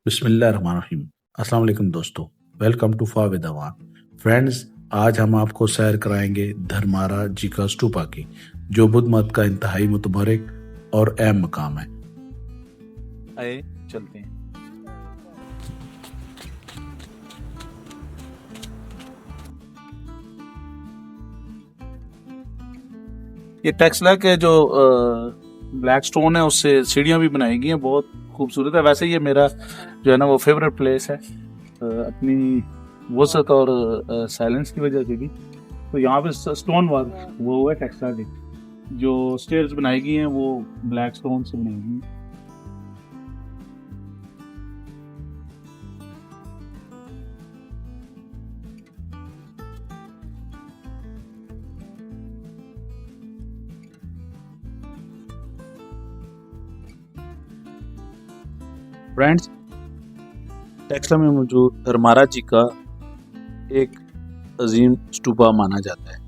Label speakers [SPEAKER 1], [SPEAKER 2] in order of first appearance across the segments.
[SPEAKER 1] बिस्मिल्लाहिर्रहमानिर्रहीम। अस्सलाम वालेकुम दोस्तों, वेलकम टू फा विद अवान। फ्रेंड्स, आज हम आपको सैर कराएंगे धर्मारा जी का स्टूपा की, जो बुद्ध मत का इंतहाई मुतबरक और अहम मकाम है।
[SPEAKER 2] आए चलते हैं। ये टेक्सला के जो ब्लैक स्टोन है उससे सीढ़ियाँ भी बनाई गई हैं, बहुत खूबसूरत है। वैसे ये मेरा जो है ना वो फेवरेट प्लेस है, अपनी वसत और साइलेंस की वजह से भी। तो यहाँ पे स्टोन वर्क वो हुआ है टेक्सला के, जो स्टेयर्स बनाई गई हैं वो ब्लैक स्टोन से बनाई गई हैं। फ्रेंड्स, टेक्सला में मौजूद धर्मारा जी का एक अजीम स्टूपा माना जाता है।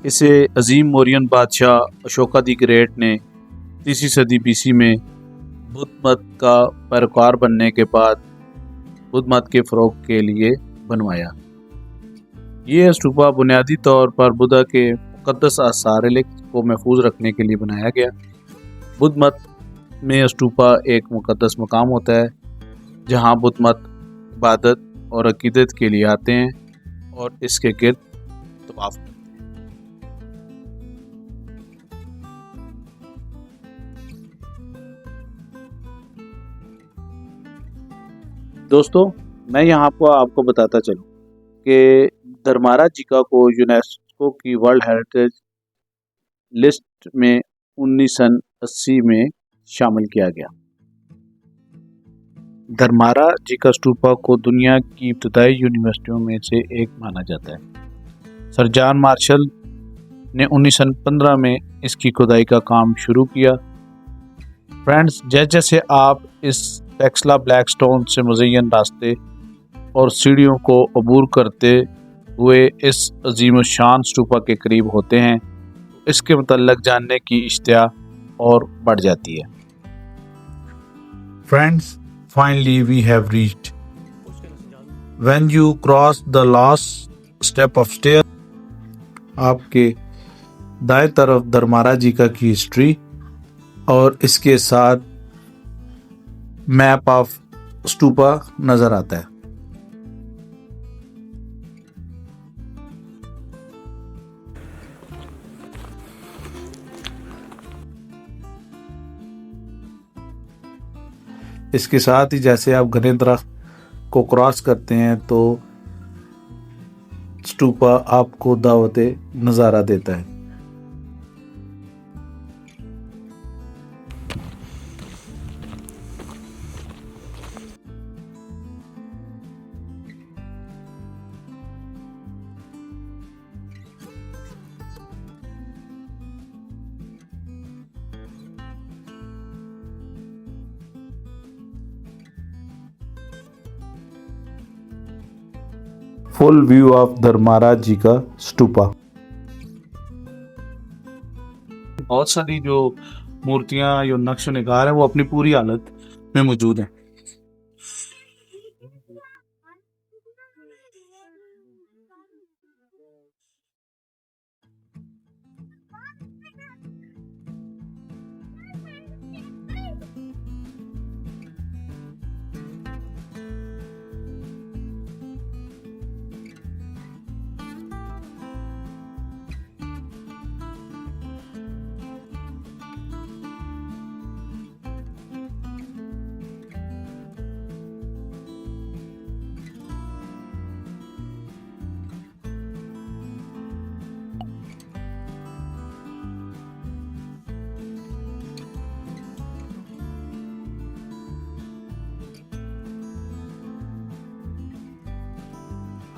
[SPEAKER 2] इसे अजीम मौर्यन बादशाह अशोका दी ग्रेट ने 3वीं सदी बीसी में बुद्ध मत का पैरोकार बनने के बाद बुद्ध मत के फ़रोग के लिए बनवाया। ये स्टूपा बुनियादी तौर पर बुद्धा के मुक़द्दस आसार को महफूज रखने के लिए बनाया गया। बुद्ध मत में स्टूपा एक मुक़द्दस मकाम होता है जहाँ बुद्ध मत इबादत और अकीदत के लिए आते हैं और इसके गिर्द तवाफ़ करते हैं। दोस्तों, मैं यहाँ पर आपको बताता चलूँ कि धर्मारा जिका को यूनेस्को की वर्ल्ड हेरिटेज लिस्ट में 1980 में शामिल किया गया। धर्मारा जी का स्टूपा को दुनिया की इब्तदाई यूनिवर्सिटियों में से एक माना जाता है। सर जॉन मार्शल ने 1915 में इसकी खुदाई का काम शुरू किया। फ्रेंड्स, जैसे आप इस टेक्सला ब्लैक स्टोन से मुज़य्यन रास्ते और सीढ़ियों को अबूर करते हुए इस अजीम शान स्टूपा के करीब होते हैं, इसके मुतल्लक जानने की इश्तिया और बढ़ जाती है।
[SPEAKER 1] Friends, finally we have reached. When you cross the last step of stair, आपके दाएं तरफ धर्मारा जी का की हिस्ट्री और इसके साथ मैप ऑफ स्टूपा नजर आता है। इसके साथ ही जैसे आप घने दरख्त को क्रॉस करते हैं तो स्टूपा आपको दावते नज़ारा देता है। फुल व्यू ऑफ धर्मारा जी का स्टूपा।
[SPEAKER 2] बहुत सारी जो मूर्तियां या नक्श निगार है वो अपनी पूरी हालत में मौजूद हैं।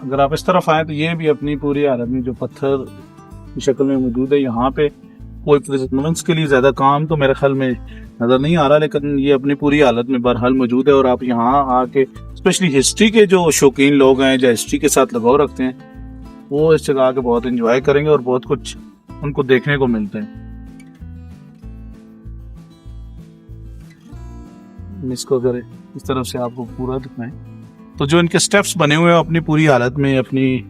[SPEAKER 2] अगर आप इस तरफ आए तो ये भी अपनी पूरी हालत में जो पत्थर की शक्ल में मौजूद है। यहाँ पे कोई परफॉर्मेंस के लिए ज़्यादा काम तो मेरे ख्याल में नज़र नहीं आ रहा, लेकिन ये अपनी पूरी हालत में बहरहाल मौजूद है। और आप यहाँ आके स्पेशली हिस्ट्री के जो शौकीन लोग हैं, जो हिस्ट्री के साथ लगाव रखते हैं, वो इस जगह आके बहुत इंजॉय करेंगे और बहुत कुछ उनको देखने को मिलता है। हम इसको अगर इस तरफ से आपको पूरा दिखाएं तो जो इनके स्टेप्स बने हुए हैं अपनी पूरी हालत में, अपनी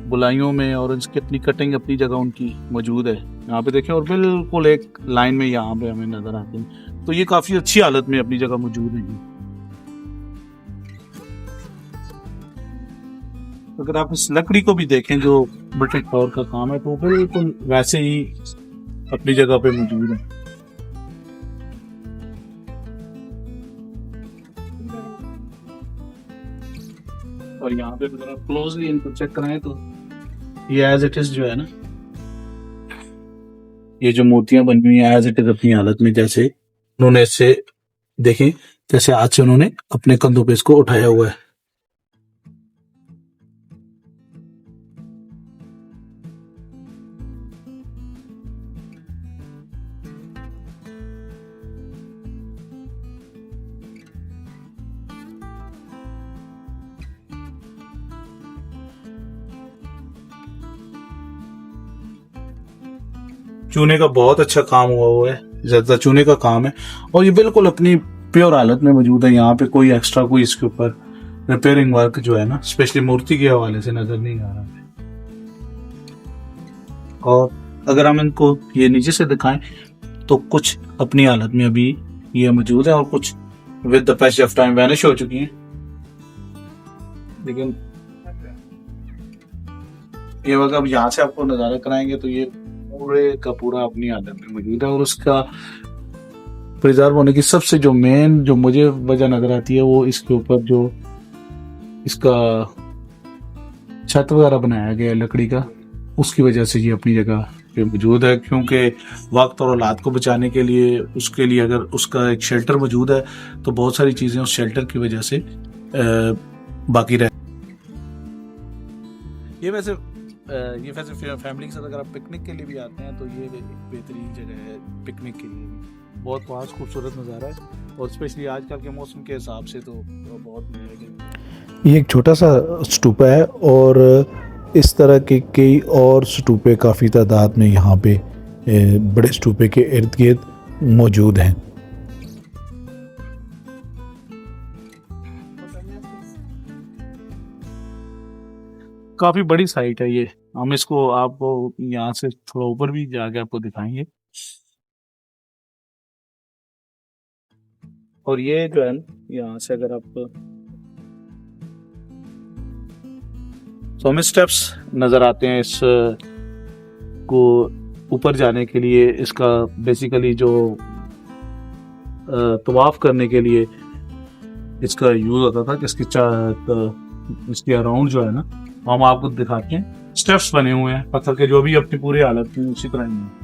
[SPEAKER 2] बुलाइयों में, और इसकी अपनी कटिंग अपनी जगह उनकी मौजूद है यहाँ पे देखें, और बिल्कुल एक लाइन में यहाँ पे हमें नजर आते हैं। तो ये काफ़ी अच्छी हालत में अपनी जगह मौजूद है। अगर आप इस लकड़ी को भी देखें जो ब्रिटिश फ्लावर का काम है, तो बिल्कुल वैसे ही अपनी जगह पे मौजूद है। और यहाँ पे अगर आप क्लोजली इनको चेक कराएं तो ये एज इट इज जो है ना, ये जो मूर्तियां बनी हुई हैं एज इट इज अपनी हालत में, जैसे उन्होंने इससे देखें, जैसे आज से उन्होंने अपने कंधों पे इसको उठाया हुआ है। चूने का बहुत अच्छा काम हुआ है, ज्यादा चूने का काम है, और ये बिल्कुल अपनी प्योर हालत में मौजूद है। यहाँ पे कोई एक्स्ट्रा कोई इसके ऊपर रिपेयरिंग वर्क जो है ना, स्पेशली मूर्ति के हवाले से नजर नहीं आ रहा है। और अगर हम इनको ये नीचे से दिखाएं तो कुछ अपनी हालत में अभी ये मौजूद है, और कुछ with the passage of time vanish हो चुकी हैं। लेकिन ये अगर अब यहाँ से आपको नजारा कराएंगे तो ये पूरे का पूरा अपनी हालत में मौजूद है। और उसका प्रिजर्व होने की सबसे जो मेन जो मुझे वजह नजर आती है वो इसके ऊपर जो इसका छत वगैरह बनाया गया है लकड़ी का, उसकी वजह से ये अपनी जगह पे मौजूद है। क्योंकि वक्त और औलाद को बचाने के लिए, उसके लिए अगर उसका एक शेल्टर मौजूद है तो बहुत सारी चीजें उस शेल्टर की वजह से बाकी रह। ये वैसे फैमिली के साथ अगर आप पिकनिक के लिए भी आते हैं तो ये एक बेहतरीन जगह है पिकनिक के लिए भी। बहुत खास खूबसूरत नज़ारा है, और स्पेशली आजकल के मौसम के हिसाब से तो बहुत।
[SPEAKER 1] ये एक छोटा सा स्तूपा है, और इस तरह के कई और स्तूपे काफ़ी तादाद में यहाँ पे बड़े स्तूपे के इर्द गिर्द मौजूद हैं।
[SPEAKER 2] काफ़ी बड़ी साइट है ये, हम इसको आपको यहाँ से थोड़ा ऊपर भी जाके आपको दिखाएंगे। और ये जो है यहाँ से अगर आप तो हमें स्टेप्स नज़र आते हैं इस को ऊपर जाने के लिए। इसका बेसिकली जो तवाफ करने के लिए इसका यूज़ होता था कि इसके अराउंड जो है ना, हम आपको दिखाते हैं स्टेप्स बने हुए हैं पत्थर के, जो भी अपनी पूरी हालत में उसी तरह ही है।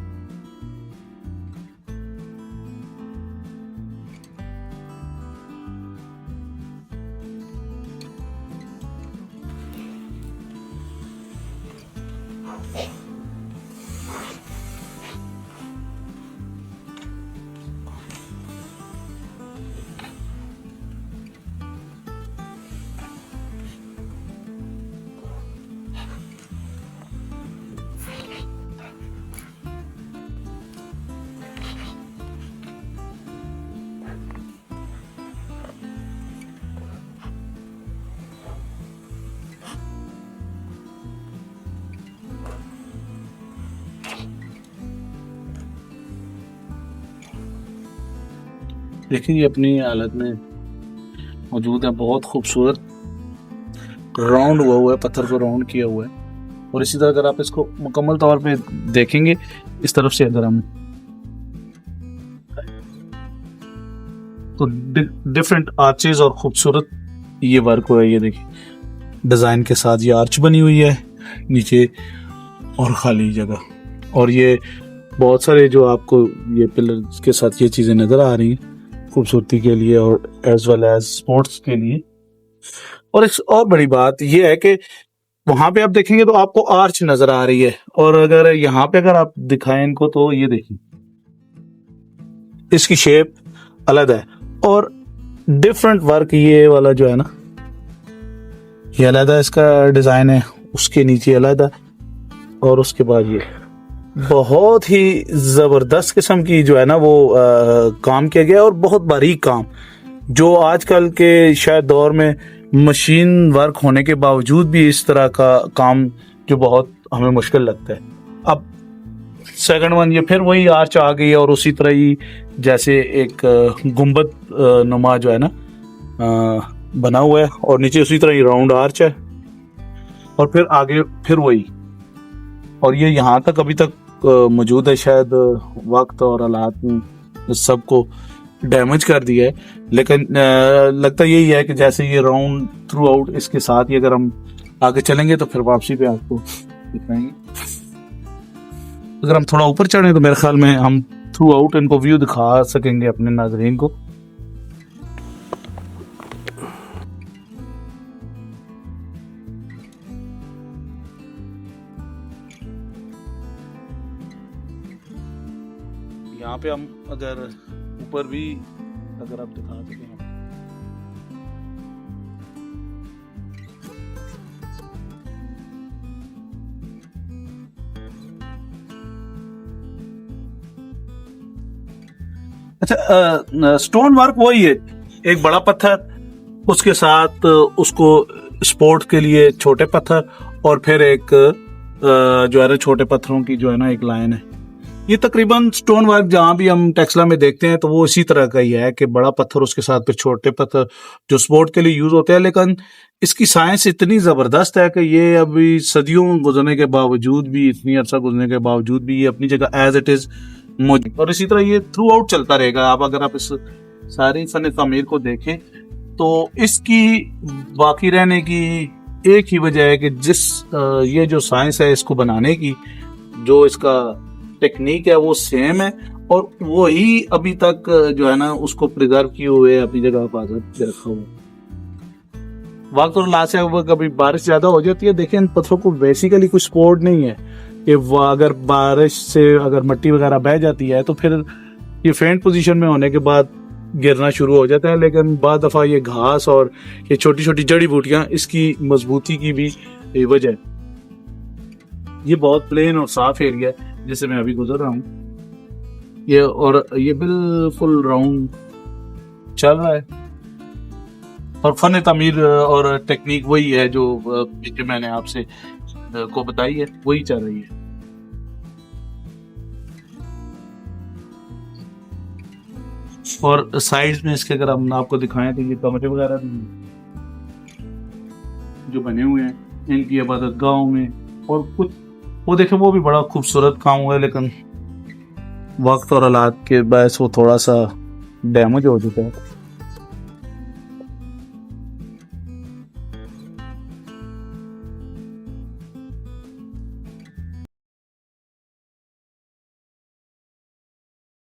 [SPEAKER 2] देखिए ये अपनी हालत में मौजूद है, बहुत खूबसूरत राउंड हुआ है, पत्थर को राउंड किया हुआ है। और इसी तरह अगर आप इसको मुकम्मल तौर पे देखेंगे इस तरफ से अगर हम तो डिफरेंट आर्चेज और खूबसूरत ये वर्क हुआ है। ये देखिए डिज़ाइन के साथ ये आर्च बनी हुई है नीचे, और खाली जगह, और ये बहुत सारे जो आपको ये पिलर के साथ ये चीज़ें नज़र आ रही हैं खूबसूरती के लिए और एज वेल एज स्पोर्ट्स के लिए। और एक और बड़ी बात ये है कि वहां पे आप देखेंगे तो आपको आर्च नजर आ रही है, और अगर यहाँ पे अगर आप दिखाएं इनको तो ये देखिए इसकी शेप अलग है, और डिफरेंट वर्क ये वाला जो है ना, ये अलग इसका डिजाइन है, उसके नीचे अलग है, और उसके बाद ये बहुत ही ज़बरदस्त किस्म की जो है ना वो काम किया गया और बहुत बारीक काम, जो आजकल के शायद दौर में मशीन वर्क होने के बावजूद भी इस तरह का काम जो बहुत हमें मुश्किल लगता है। अब सेकंड वन ये फिर वही आर्च आ गई और उसी तरह ही जैसे एक गुंबद नुमा जो है ना बना हुआ है और नीचे उसी तरह ही राउंड आर्च है और फिर आगे फिर वही, और ये यहाँ तक अभी तक मौजूद है। शायद वक्त और हालात ने सबको डैमेज कर दिया है, लेकिन लगता यही है कि जैसे ये राउंड थ्रू आउट इसके साथ ही अगर हम आगे चलेंगे तो फिर वापसी पे आपको दिखाएंगे। अगर हम थोड़ा ऊपर चढ़े तो मेरे ख्याल में हम थ्रू आउट इनको व्यू दिखा सकेंगे अपने नाज़रीन को। यहाँ पे हम अगर ऊपर भी अगर आप दिखा सकें, अच्छा स्टोन वर्क वही है, एक बड़ा पत्थर, उसके साथ उसको सपोर्ट के लिए छोटे पत्थर और फिर एक जो है ना छोटे पत्थरों की जो है ना एक लाइन है। ये तकरीबन स्टोन वर्क जहाँ भी हम टेक्सला में देखते हैं तो वो इसी तरह का ही है कि बड़ा पत्थर उसके साथ फिर छोटे पत्थर जो सपोर्ट के लिए यूज होते हैं। लेकिन इसकी साइंस इतनी ज़बरदस्त है कि ये अभी सदियों गुजरने के बावजूद भी, इतनी अर्सा गुजरने के बावजूद भी ये अपनी जगह एज इट इज़ मौजूद, और इसी तरह ये थ्रू आउट चलता रहेगा। आप अगर आप इस सारी फन तामीर को देखें तो इसकी बाकी रहने की एक ही वजह है कि जिस ये जो साइंस है इसको बनाने की, जो इसका टेक्निक है वो सेम है और वही अभी तक जो है ना उसको प्रिजर्व किए हुए अपनी जगह हिफाजत से रखा हुआ। वक्त और लास्ट से कभी बारिश ज्यादा हो जाती है, देखें इन पत्थरों को बेसिकली कुछ सपोर्ट नहीं है कि अगर बारिश से अगर मिट्टी वगैरह बह जाती है तो फिर ये फेंट पोजीशन में होने के बाद गिरना शुरू हो जाता है। लेकिन बाद दफा ये घास और ये छोटी छोटी जड़ी बूटियां इसकी मजबूती की भी वजह। ये बहुत प्लेन और साफ एरिया है जिससे मैं अभी गुजर रहा हूँ ये, और ये बिल्कुल राउंड चल रहा है और फन तामीर और टेक्निक वही है जो मैंने आपसे को बताई है, वही चल रही है। और साइड्स में इसके अगर हम आपको दिखाएं तो ये कमरे वगैरह जो बने हुए हैं इनकी इबादत गाहों में, और कुछ वो देखें वो भी बड़ा खूबसूरत काम हुआ है, लेकिन वक्त और हालात के बायस वो थोड़ा सा डैमेज हो चुका है।